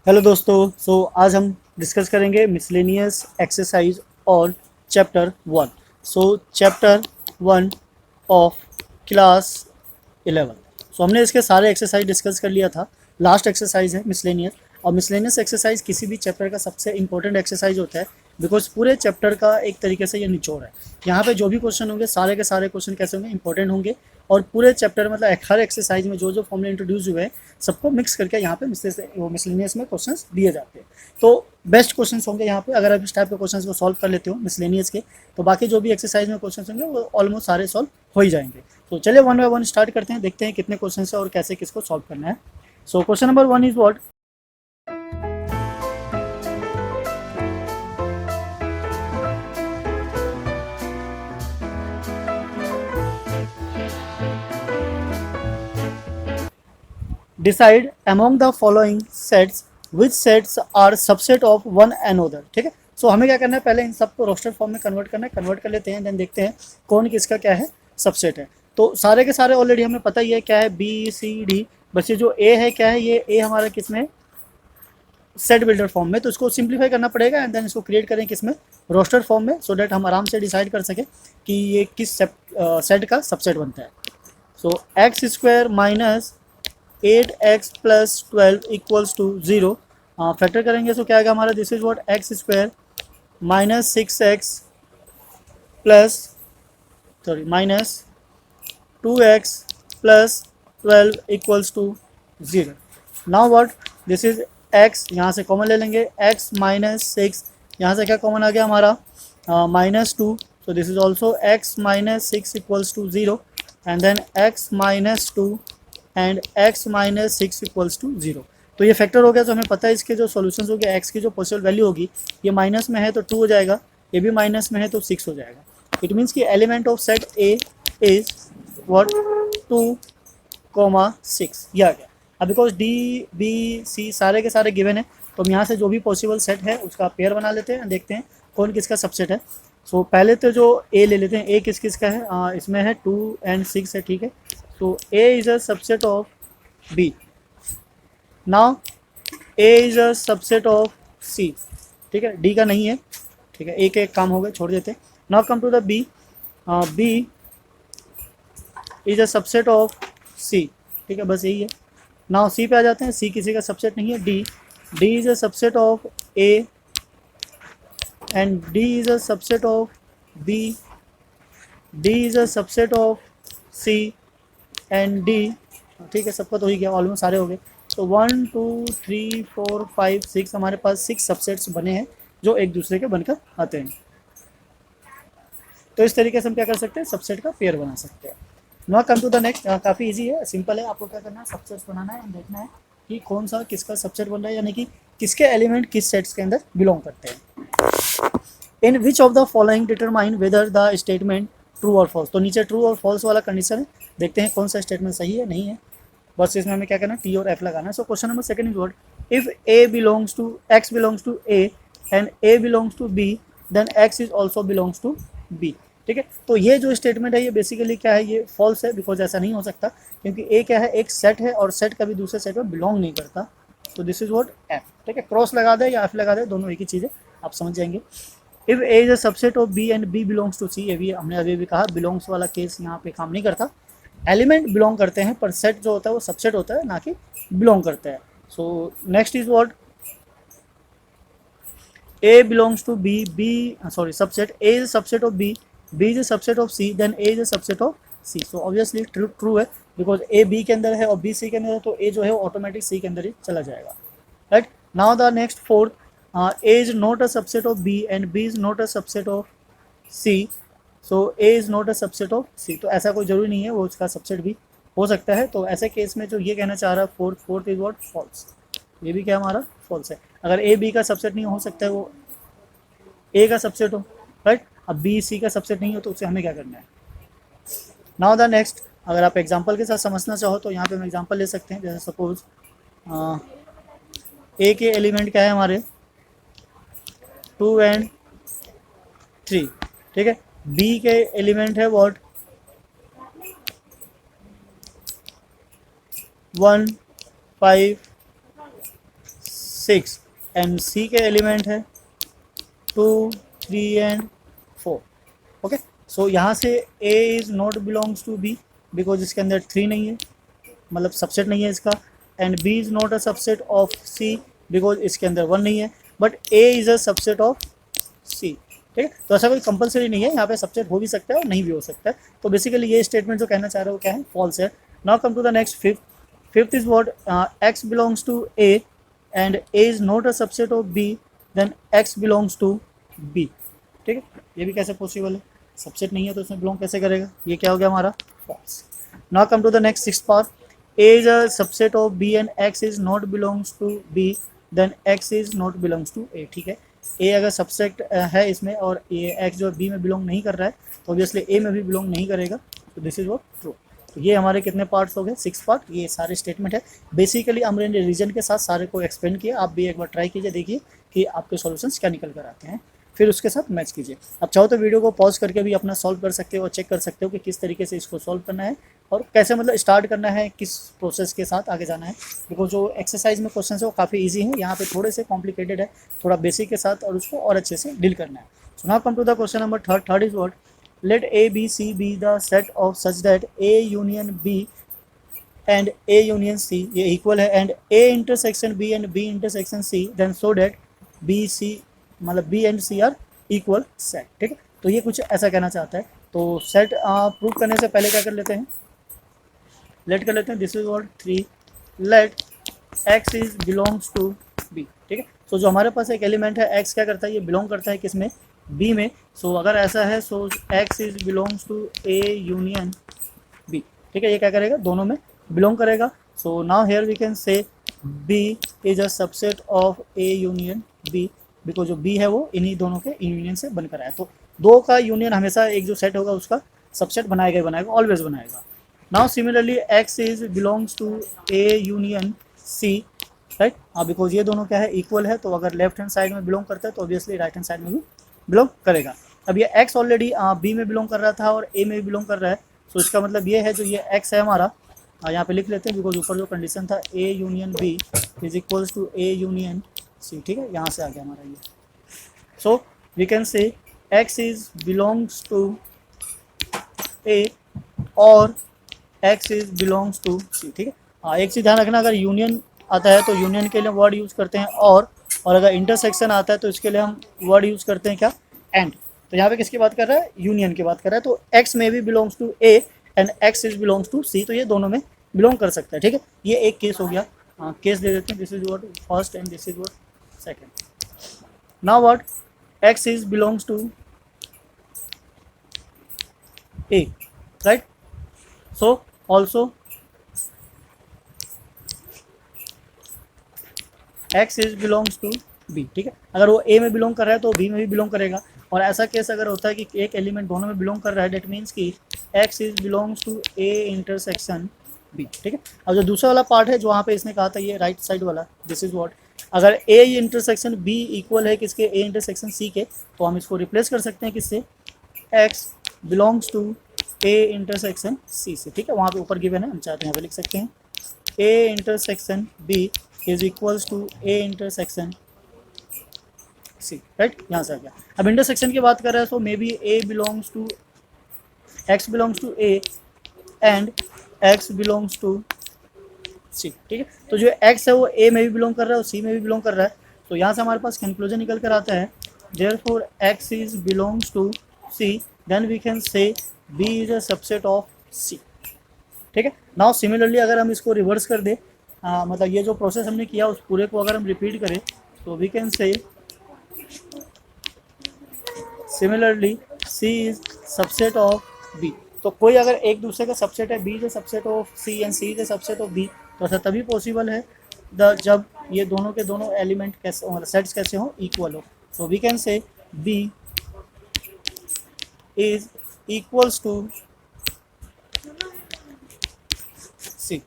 Hello दोस्तों। आज हम डिस्कस करेंगे मिसलेनियस एक्सरसाइज और चैप्टर 1। Chapter 1 of class 11। हमने इसके सारे एक्सरसाइज डिस्कस कर लिया था। लास्ट एक्सरसाइज है मिसलेनियस, और मिसलेनियस एक्सरसाइज किसी भी चैप्टर का सबसे इंपॉर्टेंट एक्सरसाइज होता है, बिकॉज पूरे चैप्टर का एक तरीके से ये निचोड़ है। यहाँ पे जो भी क्वेश्चन होंगे सारे के सारे क्वेश्चन कैसे होंगे, इंपॉर्टेंट होंगे, और पूरे चैप्टर मतलब हर एक्सरसाइज में जो जो फॉर्मूले इंट्रोड्यूस हुए हैं सबको मिक्स करके यहाँ पे मिसलेनियस में क्वेश्चंस दिए जाते हैं। तो बेस्ट क्वेश्चंस होंगे यहाँ पे। अगर आप इस टाइप के क्वेश्चंस को सॉल्व कर लेते हो मिसलेनियस के, तो बाकी जो भी एक्सरसाइज में क्वेश्चंस होंगे वो ऑलमोस्ट सारे सॉल्व हो ही जाएंगे। तो चलिए वन बाय वन स्टार्ट करते हैं, देखते हैं कितने क्वेश्चन है और कैसे किसको सॉल्व करना है। Question number 1 is what? Decide among the following sets which sets are subset of one another. ठीक है, हमें क्या करना है, पहले इन सबको रोस्टर फॉर्म में कन्वर्ट करना है, कन्वर्ट कर लेते हैं, देन देखते हैं कौन किसका क्या है सबसेट है। तो सारे के सारे ऑलरेडी हमें पता ही है क्या है, बी सी डी। बस ये जो ए है क्या है, ये ए हमारा किसमें सेट बिल्डर फॉर्म में, तो इसको सिंप्लीफाई करना पड़ेगा एंड देन इसको क्रिएट करें किसमें, रोस्टर फॉर्म में, सो डैट हम आराम से डिसाइड कर सकें कि ये किस सेट का सबसेट बनता है। X square minus 8x plus 12 equals to 0। Factor करेंगे तो क्या आएगा हमारा, this is what, x square minus 6x plus minus 2x plus 12 equals to 0। Now what, this is x, यहाँ से कॉमन ले लेंगे, x माइनस 6, यहाँ से क्या कॉमन आ गया हमारा -2, so this is also x minus 6 equals to 0, and then x minus 2 and x minus 6 equals to 0। तो ये फैक्टर हो गया, तो हमें पता है इसके जो सॉल्यूशंस हो गए, x की जो पॉसिबल वैल्यू होगी, ये माइनस में है तो 2 हो जाएगा, ये भी माइनस में है तो 6 हो जाएगा। इट मीन्स कि element of set A is what, 2,6, ये आ गया। अब बिकॉज डी बी सी सारे के सारे गिवन है, तो हम यहाँ से जो भी पॉसिबल सेट है उसका पेयर बना लेते हैं, देखते हैं कौन किसका सबसेट है। पहले तो जो ए ले लेते हैं, ए किस किस का है, इसमें है 2 and 6 है, ठीक है। A is a subset of B. Now A is a subset of C, ठीक है, डी का नहीं है, ठीक है, एक एक काम हो गया, छोड़ देते हैं। Now come to the B, B is a subset of C, ठीक है, बस यही है। नाउ सी पे आ जाते हैं, सी किसी का सबसेट नहीं है। D, D is a subset of A and D is a subset of B, D is a subset of C and D, ठीक है, सबका तो ही गया, ऑलमोस्ट सारे हो गए। तो 1 2 3 4 5 6 हमारे पास 6 सबसेट्स बने हैं जो एक दूसरे के बनकर आते हैं। तो इस तरीके से हम क्या कर सकते हैं, सबसेट का पेयर बना सकते हैं। Now come to the next, काफ़ी इजी है, सिंपल है। आपको क्या करना है, सबसेट्स बनाना है, देखना है कि कौन सा किसका सबसेट बन रहा है, यानी कि किसके एलिमेंट किस सेट्स के अंदर बिलोंग करते हैं। In which of the following determine whether the statement true और फॉल्स। तो नीचे ट्रू और फॉल्स वाला कंडीशन है, देखते हैं कौन सा स्टेटमेंट सही है नहीं है, बस इसमें हमें क्या करना है, टी और एफ लगाना है। Question number second is what, if A belongs to x belongs to A and A belongs to B, then x is also belongs to B. ठीक है, तो ये जो स्टेटमेंट है ये बेसिकली क्या है, ये फॉल्स है, बिकॉज ऐसा नहीं हो सकता, क्योंकि ए क्या है, एक सेट है और सेट कभी दूसरे सेट में बिलोंग नहीं करता। तो दिस इज व्हाट एफ, ठीक है, क्रॉस लगा दे या एफ लगा दे, दोनों एक ही चीज़ है, आप समझ जाएंगे। If A is a subset of B and B belongs to C, ये भी हमने अभी भी कहा, बिलोंग्स वाला केस यहाँ पे काम नहीं करता। एलिमेंट बिलोंग करते हैं पर सेट जो होता है वो सबसेट होता है, ना कि बिलोंग करते हैं। Next is what, A belongs to B, subset A is a subset of B, B is a subset of C, then A is a subset of C. So obviously true है, because A B के अंदर है और B C के अंदर है, तो A जो है वो ऑटोमेटिक C के अंदर ही चला जाएगा, right? Now the next fourth, A is not a subset of B and B is not a subset of C, so A is not a subset of C। तो ऐसा कोई जरूरी नहीं है, वो उसका सबसेट भी हो सकता है। तो ऐसे केस में जो ये कहना चाह रहा है फोर्थ इज व्हाट, फॉल्स। ये भी क्या हमारा फॉल्स है। अगर ए बी का सबसेट नहीं हो सकता है, वो ए का सबसेट हो, राइट। अब बी सी का सबसेट नहीं हो तो उसे हमें क्या करना है। नाउ द नेक्स्ट, अगर आप एग्जांपल के साथ समझना चाहो तो यहाँ पे हम एग्जांपल ले सकते हैं। जैसे सपोज ए के एलिमेंट क्या है हमारे, 2 and 3, ठीक है। बी के एलिमेंट है व्हाट, 1 5 6 एंड सी के एलिमेंट है 2 3 एंड 4। ओके, सो यहाँ से A is not belongs to B because इसके अंदर 3 नहीं है, मतलब सबसेट नहीं है इसका, and B is not a subset of C because इसके अंदर 1 नहीं है, but A is a subset of C. ठीक है, तो ऐसा कोई कंपलसरी नहीं है, यहाँ पे सबसेट हो भी सकता है और नहीं भी हो सकता है। तो बेसिकली ये स्टेटमेंट जो कहना चाह रहे हो क्या है, फॉल्स है। Now come to the next fifth. Fifth is what, x belongs to A and A is not a subset of B then x belongs to B. ठीक है, ये भी कैसे पॉसिबल है, सबसेट नहीं है तो इसमें बिलोंग कैसे करेगा, ये क्या हो गया हमारा, false. Now come to the next sixth part, A is a subset of B and X is not belongs to B then x is not belongs to A. ठीक है, ए अगर सबसेट है इसमें और ये एक्स जो बी में belong नहीं कर रहा है तो ऑब्वियसली ए में भी बिलोंग नहीं करेगा, तो दिस इज व्हाट ट्रू। तो ये हमारे कितने पार्ट्स हो गए, 6 पार्ट, ये सारे स्टेटमेंट है। बेसिकली हमने रीजन के साथ सारे को एक्सप्लेन किया, आप भी एक बार ट्राई कीजिए, देखिए कि आपके सॉल्यूशंस क्या निकल कर आते हैं, फिर उसके साथ मैच कीजिए। अब चाहो तो वीडियो को पॉज करके भी अपना सॉल्व कर सकते हो और चेक कर सकते हो कि किस तरीके से इसको सॉल्व करना है और कैसे मतलब स्टार्ट करना है, किस प्रोसेस के साथ आगे जाना है। बिकॉज जो एक्सरसाइज में क्वेश्चन है वो काफ़ी ईजी है, यहाँ पे थोड़े से कॉम्प्लिकेटेड है, थोड़ा बेसिक के साथ और उसको और अच्छे से डील करना है। So now come to the question number third. Third is what, let A B C be the set of such that A union B and A union C ये इक्वल है and A intersection B and B intersection C then so that B C मतलब B and C are equal set. ठीक है, तो ये कुछ ऐसा कहना चाहता है। तो सेट प्रूव करने से पहले क्या कर लेते हैं, लेट कर लेते हैं, this is what 3 let x is belongs to B. ठीक है, सो जो हमारे पास एक एलिमेंट है एक्स क्या करता है, ये बिलोंग करता है किस में, बी में। सो अगर ऐसा है so X is belongs to A union B. ठीक है, ये क्या करेगा, दोनों में बिलोंग करेगा। So now here we can say B is a subset of A union B because जो बी है वो इन्हीं दोनों के यूनियन से बनकर आया। तो दो का यूनियन हमेशा एक जो सेट होगा उसका सबसेट बनाएगा ही बनाएगा, ऑलवेज बनाएगा। Now similarly x is belongs to A union C, right, हाँ, बिकॉज ये दोनों क्या है, इक्वल है। तो अगर लेफ्ट हैंड साइड में बिलोंग करता है तो ऑब्वियसली राइट हैंड साइड में भी बिलोंग करेगा। अब ये एक्स ऑलरेडी बी में बिलोंग कर रहा था और ए में भी बिलोंग कर रहा है, तो इसका मतलब ये है जो ये एक्स है हमारा, यहाँ पे लिख लेते हैं बिकॉज ऊपर जो कंडीशन था A union B is equals to A union C. ठीक है, यहाँ से आ गया हमारा ये। So we can say X is belongs to A और X is belongs to C. ठीक है, हाँ, एक चीज़ ध्यान रखना, अगर यूनियन आता है तो यूनियन के लिए वर्ड यूज़ करते हैं और अगर इंटरसेक्शन आता है तो इसके लिए हम वर्ड यूज़ करते हैं क्या, एंड। तो यहाँ पे किसकी बात कर रहा है, यूनियन की बात कर रहा है। तो एक्स में भी belongs to A and X is belongs to C, तो ये दोनों में बिलोंग कर सकता है। ठीक है, ये एक केस हो गया, केस दे देते हैं, this is what first and this is what second. Now what, x is belongs to A, right, so also x is belongs to B. ठीक है, अगर वो ए में बिलोंग कर रहा है तो बी में भी बिलोंग करेगा। और ऐसा केस अगर होता है कि एक एलिमेंट दोनों में बिलोंग कर रहा है, डेट मीन्स कि x is belongs to A intersection B. ठीक है, अब जो दूसरा वाला पार्ट है जो वहाँ पे इसने कहा था ये राइट साइड वाला, दिस इज व्हाट, अगर ए इंटरसेक्शन बी इक्वल है किसके, ए इंटरसेक्शन सी के, तो हम इसको रिप्लेस कर सकते हैं किससे, x belongs to A intersection C से। ठीक है, वहाँ पे ऊपर गिवन है, हम चाहते हैं यहाँ पे लिख सकते हैं A intersection B is equals to A intersection C, right, यहाँ से आ गया। अब इंटरसेक्शन की बात कर रहे हैं तो maybe A belongs to x belongs to A and X belongs to C. ठीक है, तो जो एक्स है वो ए में भी बिलोंग कर रहा है और सी में भी बिलोंग कर रहा है। तो यहाँ से हमारे पास कंक्लूजन निकल कर आता है, therefore X is belongs to C, then we can say B is a subset of C. ठीक है, नाउ सिमिलरली अगर हम इसको रिवर्स कर दे, मतलब ये जो प्रोसेस हमने किया उस पूरे को अगर हम रिपीट करें तो we can say similarly C is subset of B. तो कोई अगर एक दूसरे का सबसेट है, B is subset of C and C is subset of B, तो ऐसा तभी पॉसिबल है जब ये दोनों के दोनों एलिमेंट कैसे मतलब सेट्स कैसे हो, इक्वल हो। So we can say B is equals to C,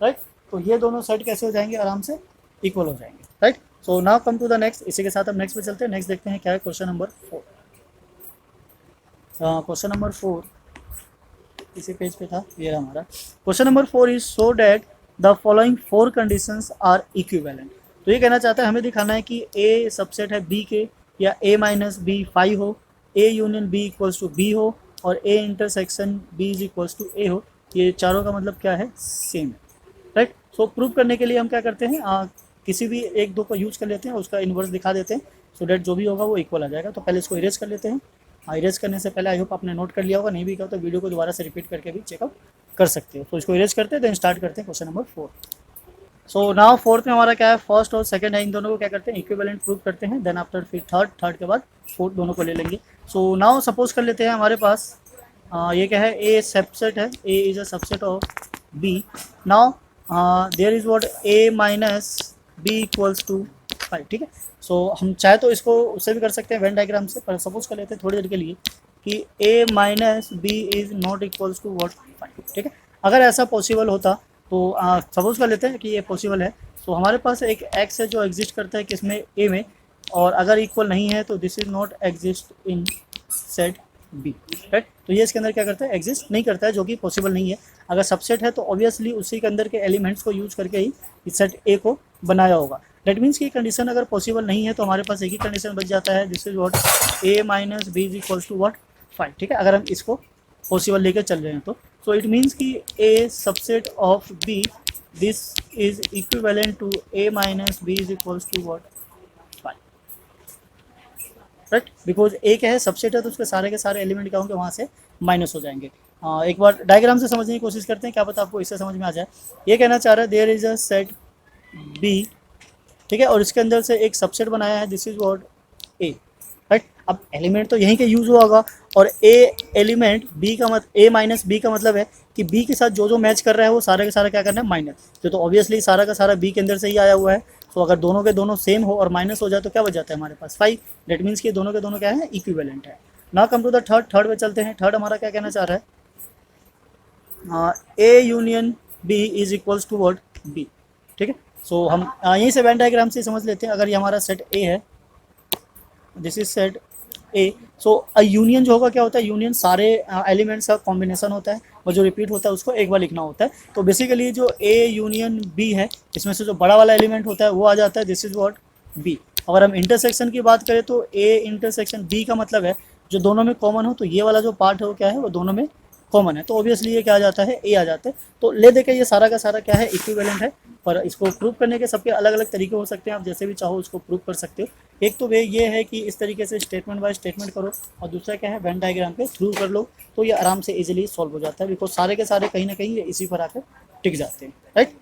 right. तो ये दोनों सेट कैसे हो जाएंगे, आराम से इक्वल हो जाएंगे, right. So now come to the next, इसी के साथ हम नेक्स्ट पे चलते हैं। नेक्स्ट देखते हैं क्या है, क्वेश्चन नंबर 4। क्वेश्चन नंबर 4 इसी पेज पे था, ये रहा हमारा question number 4 is so that the following 4 conditions are equivalent. तो ये कहना चाहता है हमें दिखाना है कि ए सबसेट है बी के, या ए माइनस बी 5 हो, A union B equals to B हो, और A intersection B is equals to A हो। ये चारों का मतलब क्या है, सेम है, राइट। सो प्रूव करने के लिए हम क्या करते हैं, किसी भी एक दो को यूज कर लेते हैं, उसका इन्वर्स दिखा देते हैं, सो डेट जो भी होगा वो इक्वल आ जाएगा। तो पहले इसको इरेज कर लेते हैं। इरेज करने से पहले आई होप आपने नोट कर लिया होगा, नहीं भी किया तो वीडियो को दोबारा से रिपीट करके भी चेकआउट कर सकते हो। तो इसको इरेज करते हैं, देन स्टार्ट करते हैं question number 4। So now fourth में हमारा क्या है, फर्स्ट और सेकंड है, इन दोनों को क्या करते हैं, इक्विवेलेंट प्रूव करते हैं, देन आफ्टर फिर थर्ड के बाद फोर्थ दोनों को ले लेंगे। सो नाउ सपोज कर लेते हैं हमारे पास ये क्या है, ए सबसेट है, A is a subset of B. Now there is what A minus B equals to 5, ठीक है। सो हम चाहे तो इसको उससे भी कर सकते हैं वेन डायग्राम से, पर सपोज कर लेते हैं थोड़ी देर के लिए कि A minus B is not equals to what 5, ठीक है। अगर ऐसा पॉसिबल होता तो सपोज कर लेते हैं कि ये पॉसिबल है, तो हमारे पास एक एक्स है जो एग्जिस्ट करता है किसमें, ए में, और अगर इक्वल नहीं है तो this is not exist in set B, right. तो ये इसके अंदर क्या करता है, एग्जिस्ट नहीं करता है, जो कि पॉसिबल नहीं है। अगर सबसेट है तो ऑब्वियसली उसी के अंदर के एलिमेंट्स को यूज करके ही इस सेट ए को बनाया होगा। डेट मीन्स की कंडीशन अगर पॉसिबल नहीं है तो हमारे पास एक ही कंडीशन बच जाता है, this is what A minus B is equals to what 5, ठीक है। अगर हम इसको पॉसिबल लेकर चल रहे हैं तो सो इट मीन्स कि A subset of B this is equivalent to A minus B is equals to what 5, right. Because A क्या है, सबसेट है, तो उसके सारे के सारे एलिमेंट क्या होंगे, वहाँ से माइनस हो जाएंगे। एक बार डायग्राम से समझने की कोशिश करते हैं, क्या पता आपको इससे समझ में आ जाए। ये कहना चाह रहा है there is a set B, ठीक है, और इसके अंदर से एक सबसेट बनाया है, this is what A, right. अब एलिमेंट तो यहीं के यूज हुआ होगा, और ए एलिमेंट बी का ए माइनस बी का मतलब है कि बी के साथ जो जो मैच कर रहा है वो सारा का सारा क्या करना है, माइनस। तो ऑब्वियसली सारा का सारा बी के अंदर से ही आया हुआ है। तो अगर दोनों के दोनों सेम हो और माइनस हो जाए तो क्या बच जाता है हमारे पास 5। डेट मीन्स कि दोनों के दोनों क्या है, इक्विवेलेंट है। ना कम टू द थर्ड में चलते हैं। थर्ड हमारा क्या कहना चाह रहा है, A union B is equals to what B, ठीक है। सो हम यहीं से वेन डायग्राम से समझ लेते हैं। अगर ये हमारा सेट ए है, this is set A, so union जो होगा क्या होता है, यूनियन सारे एलिमेंट्स का कॉम्बिनेशन होता है, और जो रिपीट होता है उसको एक बार लिखना होता है। तो बेसिकली जो ए यूनियन बी है, इसमें से जो बड़ा वाला एलिमेंट होता है वो आ जाता है, दिस इज व्हाट बी। अगर हम इंटरसेक्शन की बात करें तो ए इंटरसेक्शन बी का मतलब है जो दोनों में कॉमन हो, तो ये वाला जो पार्ट है वो क्या है, वो दोनों में कॉमन है, तो ऑब्वियसली ये क्या आ जाता है, ए आ जाता है। तो ले दे के ये सारा का सारा क्या है, इक्विवेलेंट है। पर इसको प्रूव करने के सबके अलग अलग तरीके हो सकते हैं, आप जैसे भी चाहो उसको प्रूव कर सकते हो। एक तो वे ये है कि इस तरीके से स्टेटमेंट बाय स्टेटमेंट करो, और दूसरा क्या है, वेन डायग्राम पे थ्रू कर लो, तो ये आराम से इजीली सॉल्व हो जाता है, बिकॉज सारे के सारे कहीं ना कहीं इसी पर आकर टिक जाते हैं, राइट।